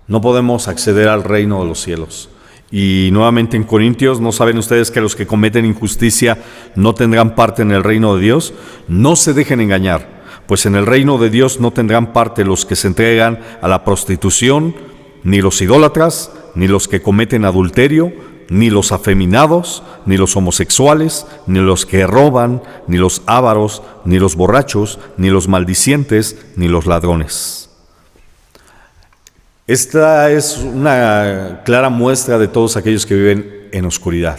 No podemos acceder al reino de los cielos. Y nuevamente en Corintios: ¿no saben ustedes que los que cometen injusticia no tendrán parte en el reino de Dios? No se dejen engañar, pues en el reino de Dios no tendrán parte los que se entregan a la prostitución, ni los idólatras, ni los que cometen adulterio, ni los afeminados, ni los homosexuales, ni los que roban, ni los ávaros, ni los borrachos, ni los maldicientes, ni los ladrones. Esta es una clara muestra de todos aquellos que viven en oscuridad,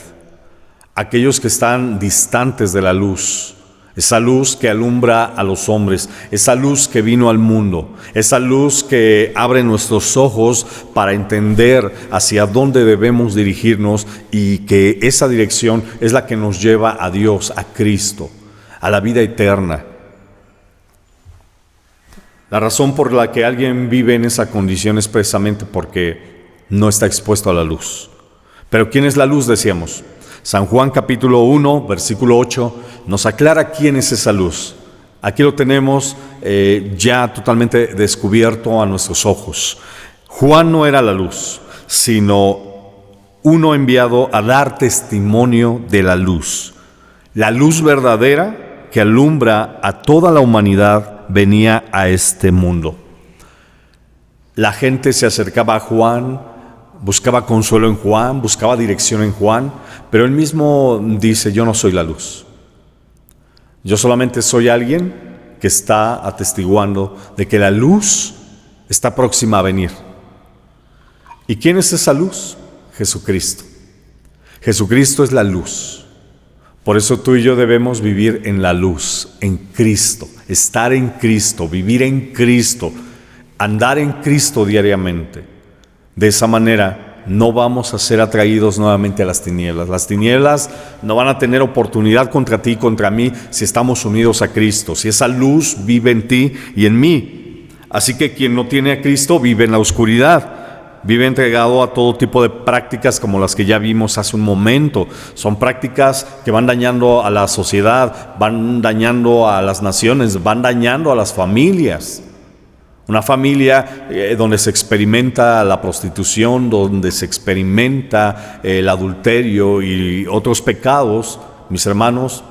aquellos que están distantes de la luz, esa luz que alumbra a los hombres, esa luz que vino al mundo, esa luz que abre nuestros ojos para entender hacia dónde debemos dirigirnos, y que esa dirección es la que nos lleva a Dios, a Cristo, a la vida eterna. La razón por la que alguien vive en esa condición es precisamente porque no está expuesto a la luz. Pero ¿quién es la luz? Decíamos. San Juan capítulo 1, versículo 8, nos aclara quién es esa luz. Aquí lo tenemos ya totalmente descubierto a nuestros ojos. Juan no era la luz, sino uno enviado a dar testimonio de la luz. La luz verdadera que alumbra a toda la humanidad venía a este mundo. La gente se acercaba a Juan, buscaba consuelo en Juan, buscaba dirección en Juan, pero él mismo dice: yo no soy la luz. Yo solamente soy alguien que está atestiguando de que la luz está próxima a venir. ¿Y quién es esa luz? Jesucristo. Jesucristo es la luz. Por eso tú y yo debemos vivir en la luz, en Cristo, estar en Cristo, vivir en Cristo, andar en Cristo diariamente. De esa manera no vamos a ser atraídos nuevamente a las tinieblas. Las tinieblas no van a tener oportunidad contra ti y contra mí si estamos unidos a Cristo, si esa luz vive en ti y en mí. Así que quien no tiene a Cristo vive en la oscuridad. Vive entregado a todo tipo de prácticas como las que ya vimos hace un momento. Son prácticas que van dañando a la sociedad, van dañando a las naciones, van dañando a las familias. Una familia donde se experimenta la prostitución, donde se experimenta el adulterio y otros pecados, mis hermanos,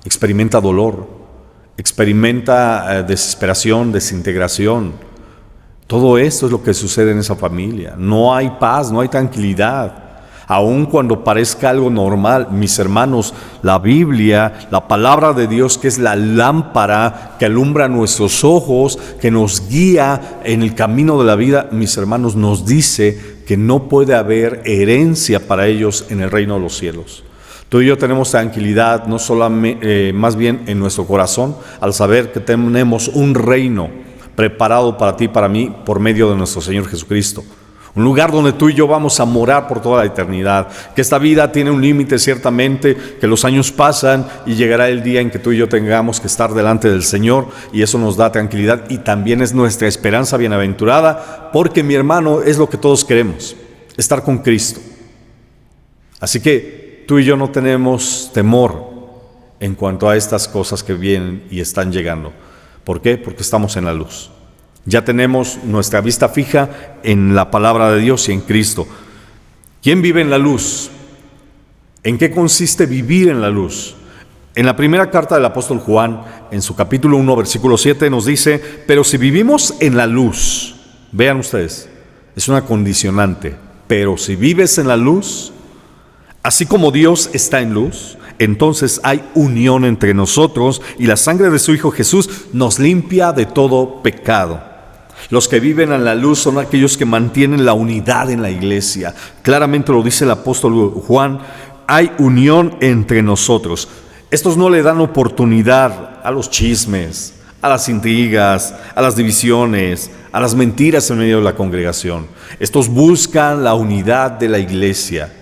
experimenta dolor, experimenta desesperación, desintegración. Todo esto es lo que sucede en esa familia. No hay paz, no hay tranquilidad. Aun cuando parezca algo normal, mis hermanos, la Biblia, la palabra de Dios, que es la lámpara que alumbra nuestros ojos, que nos guía en el camino de la vida, mis hermanos, nos dice que no puede haber herencia para ellos en el reino de los cielos. Tú y yo tenemos tranquilidad, no solamente, más bien en nuestro corazón, al saber que tenemos un reino preparado para ti y para mí por medio de nuestro Señor Jesucristo. Un lugar donde tú y yo vamos a morar por toda la eternidad. Que esta vida tiene un límite ciertamente, que los años pasan y llegará el día en que tú y yo tengamos que estar delante del Señor, y eso nos da tranquilidad y también es nuestra esperanza bienaventurada, porque mi hermano, es lo que todos queremos, estar con Cristo. Así que tú y yo no tenemos temor en cuanto a estas cosas que vienen y están llegando. ¿Por qué? Porque estamos en la luz. Ya tenemos nuestra vista fija en la palabra de Dios y en Cristo. ¿Quién vive en la luz? ¿En qué consiste vivir en la luz? En la primera carta del apóstol Juan, en su capítulo 1, versículo 7, nos dice: pero si vivimos en la luz, vean ustedes, es una condicionante, pero si vives en la luz, así como Dios está en luz, entonces hay unión entre nosotros y la sangre de su Hijo Jesús nos limpia de todo pecado. Los que viven en la luz son aquellos que mantienen la unidad en la iglesia. Claramente lo dice el apóstol Juan: hay unión entre nosotros. Estos no le dan oportunidad a los chismes, a las intrigas, a las divisiones, a las mentiras en medio de la congregación. Estos buscan la unidad de la iglesia.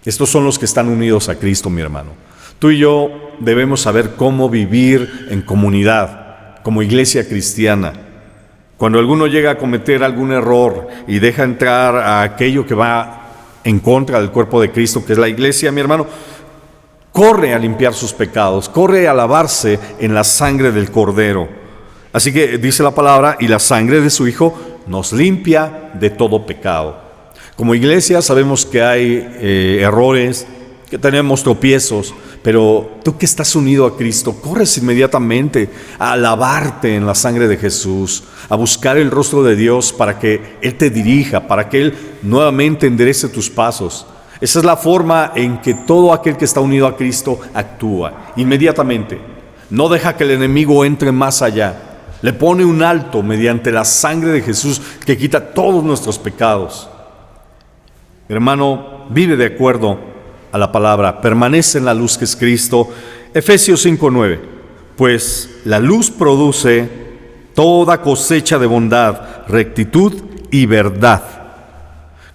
Estos son los que están unidos a Cristo, mi hermano. Tú y yo debemos saber cómo vivir en comunidad, como iglesia cristiana. Cuando alguno llega a cometer algún error y deja entrar a aquello que va en contra del cuerpo de Cristo, que es la iglesia, mi hermano, corre a limpiar sus pecados, corre a lavarse en la sangre del Cordero. Así que dice la palabra: y la sangre de su Hijo nos limpia de todo pecado. Como iglesia sabemos que hay errores, que tenemos tropiezos, pero tú que estás unido a Cristo, corres inmediatamente a lavarte en la sangre de Jesús, a buscar el rostro de Dios para que Él te dirija, para que Él nuevamente enderece tus pasos. Esa es la forma en que todo aquel que está unido a Cristo actúa inmediatamente. No deja que el enemigo entre más allá. Le pone un alto mediante la sangre de Jesús que quita todos nuestros pecados. Hermano, vive de acuerdo a la palabra, permanece en la luz que es Cristo. Efesios 5:9: pues la luz produce toda cosecha de bondad, rectitud y verdad.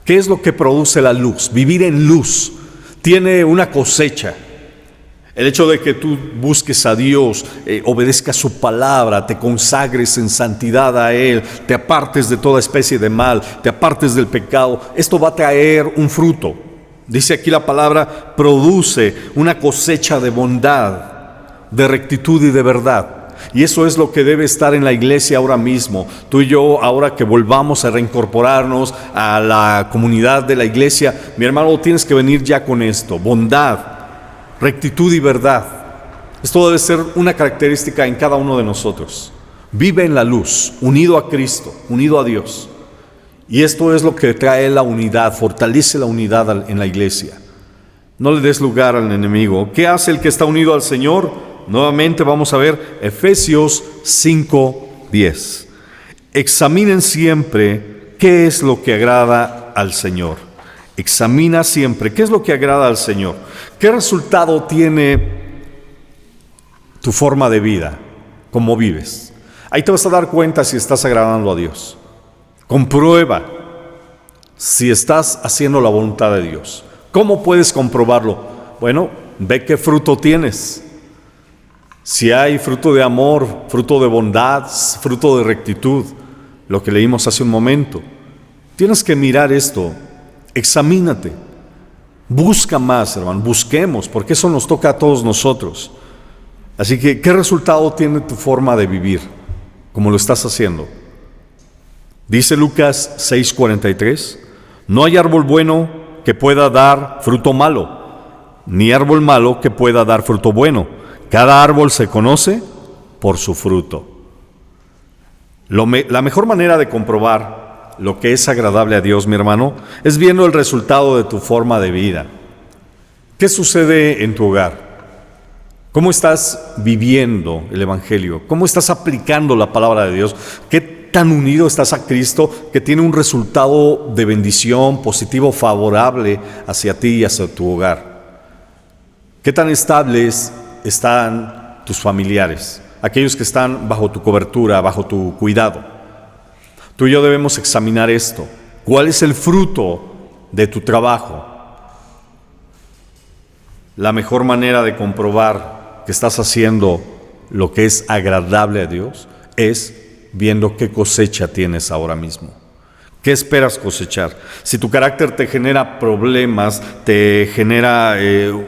¿Qué es lo que produce la luz? Vivir en luz tiene una cosecha. El hecho de que tú busques a Dios, obedezcas su palabra, te consagres en santidad a Él, te apartes de toda especie de mal, te apartes del pecado, esto va a traer un fruto. Dice aquí la palabra: produce una cosecha de bondad, de rectitud y de verdad. Y eso es lo que debe estar en la iglesia ahora mismo. Tú y yo, ahora que volvamos a reincorporarnos a la comunidad de la iglesia, mi hermano, tienes que venir ya con esto: bondad, rectitud y verdad. Esto debe ser una característica en cada uno de nosotros. Vive en la luz, unido a Cristo, unido a Dios. Y esto es lo que trae la unidad, fortalece la unidad en la iglesia. No le des lugar al enemigo. ¿Qué hace el que está unido al Señor? Nuevamente vamos a ver Efesios 5:10. Examinen siempre qué es lo que agrada al Señor. Examina siempre qué es lo que agrada al Señor. ¿Qué resultado tiene tu forma de vida? ¿Cómo vives? Ahí te vas a dar cuenta si estás agradando a Dios. Comprueba si estás haciendo la voluntad de Dios. ¿Cómo puedes comprobarlo? Bueno, ve qué fruto tienes. Si hay fruto de amor, fruto de bondad, fruto de rectitud, lo que leímos hace un momento. Tienes que mirar esto, examínate, busca más, hermano, busquemos, porque eso nos toca a todos nosotros. Así que, ¿qué resultado tiene tu forma de vivir? ¿Cómo lo estás haciendo? Dice Lucas 6:43, no hay árbol bueno que pueda dar fruto malo, ni árbol malo que pueda dar fruto bueno. Cada árbol se conoce por su fruto. La mejor manera de comprobar lo que es agradable a Dios, mi hermano, es viendo el resultado de tu forma de vida. ¿Qué sucede en tu hogar? ¿Cómo estás viviendo el Evangelio? ¿Cómo estás aplicando la palabra de Dios? ¿Qué tan unido estás a Cristo que tiene un resultado de bendición positivo, favorable hacia ti y hacia tu hogar? ¿Qué tan estables están tus familiares? Aquellos que están bajo tu cobertura, bajo tu cuidado. Tú y yo debemos examinar esto. ¿Cuál es el fruto de tu trabajo? La mejor manera de comprobar que estás haciendo lo que es agradable a Dios es viendo qué cosecha tienes ahora mismo. ¿Qué esperas cosechar? Si tu carácter te genera problemas, te genera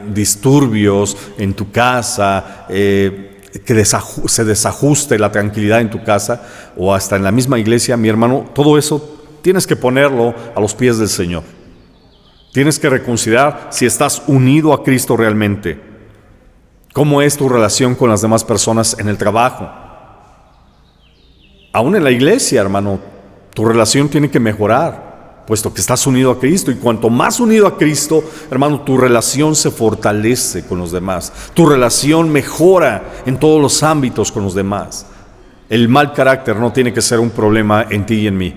disturbios en tu casa, que se desajuste la tranquilidad en tu casa o hasta en la misma iglesia, mi hermano, todo eso tienes que ponerlo a los pies del Señor. Tienes que reconsiderar si estás unido a Cristo realmente. ¿Cómo es tu relación con las demás personas en el trabajo? Aún en la iglesia, hermano, tu relación tiene que mejorar, puesto que estás unido a Cristo. Y cuanto más unido a Cristo, hermano, tu relación se fortalece con los demás. Tu relación mejora en todos los ámbitos con los demás. El mal carácter no tiene que ser un problema en ti y en mí,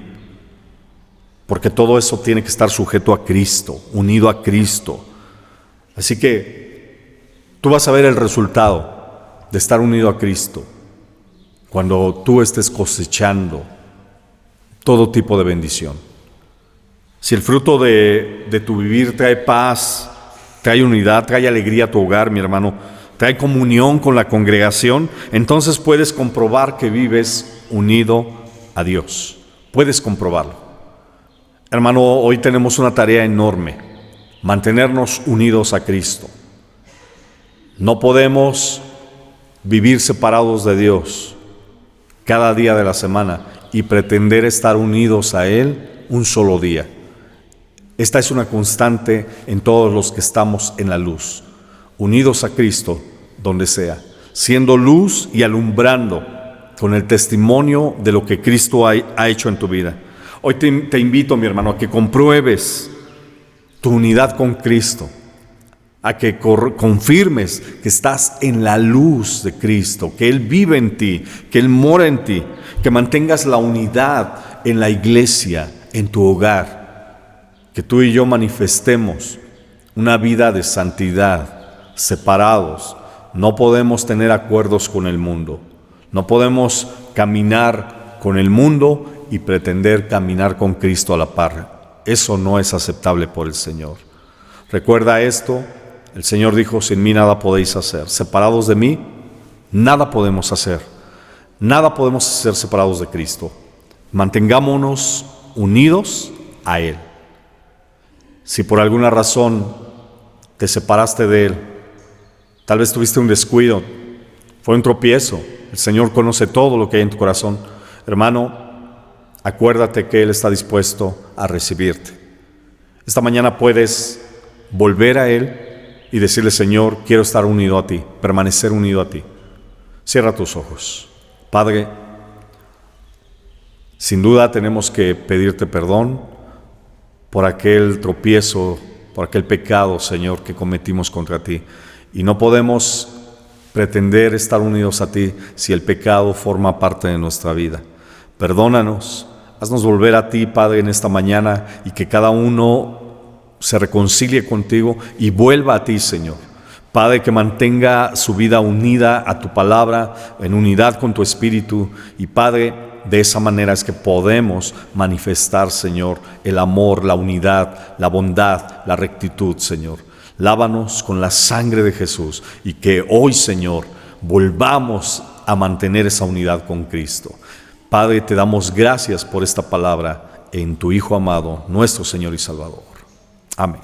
porque todo eso tiene que estar sujeto a Cristo, unido a Cristo. Así que tú vas a ver el resultado de estar unido a Cristo cuando tú estés cosechando todo tipo de bendición. Si el fruto de tu vivir trae paz, trae unidad, trae alegría a tu hogar, mi hermano, trae comunión con la congregación, entonces puedes comprobar que vives unido a Dios. Puedes comprobarlo. Hermano, hoy tenemos una tarea enorme: mantenernos unidos a Cristo. No podemos vivir separados de Dios cada día de la semana y pretender estar unidos a Él un solo día. Esta es una constante en todos los que estamos en la luz, unidos a Cristo donde sea, siendo luz y alumbrando con el testimonio de lo que Cristo ha hecho en tu vida. Hoy te invito, mi hermano, a que compruebes tu unidad con Cristo, a que confirmes que estás en la luz de Cristo, que Él vive en ti, que Él mora en ti, que mantengas la unidad en la iglesia, en tu hogar, que tú y yo manifestemos una vida de santidad, separados. No podemos tener acuerdos con el mundo, no podemos caminar con el mundo y pretender caminar con Cristo a la par. Eso no es aceptable por el Señor. Recuerda esto. El Señor dijo: sin mí nada podéis hacer. Separados de mí, nada podemos hacer. Nada podemos hacer separados de Cristo. Mantengámonos unidos a Él. Si por alguna razón te separaste de Él, tal vez tuviste un descuido, fue un tropiezo. El Señor conoce todo lo que hay en tu corazón. Hermano, acuérdate que Él está dispuesto a recibirte. Esta mañana puedes volver a Él y decirle: Señor, quiero estar unido a ti, permanecer unido a ti. Cierra tus ojos. Padre, sin duda tenemos que pedirte perdón por aquel tropiezo, por aquel pecado, Señor, que cometimos contra ti. Y no podemos pretender estar unidos a ti si el pecado forma parte de nuestra vida. Perdónanos, haznos volver a ti, Padre, en esta mañana, y que cada uno se reconcilie contigo y vuelva a ti, Señor. Padre, que mantenga su vida unida a tu palabra, en unidad con tu espíritu. Y Padre, de esa manera es que podemos manifestar, Señor, el amor, la unidad, la bondad, la rectitud, Señor. Lávanos con la sangre de Jesús y que hoy, Señor, volvamos a mantener esa unidad con Cristo. Padre, te damos gracias por esta palabra en tu Hijo amado, nuestro Señor y Salvador. Amén.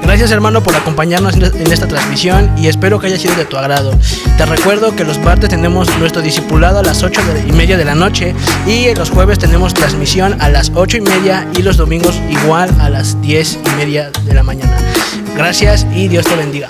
Gracias Gracias, hermano, por acompañarnos en esta transmisión y espero que haya sido de tu agrado. Te recuerdo que los martes tenemos nuestro discipulado a las 8:30 de la noche y los jueves tenemos transmisión a las 8:30 y los domingos igual a las 10:30 de la mañana. Gracias y Dios te bendiga.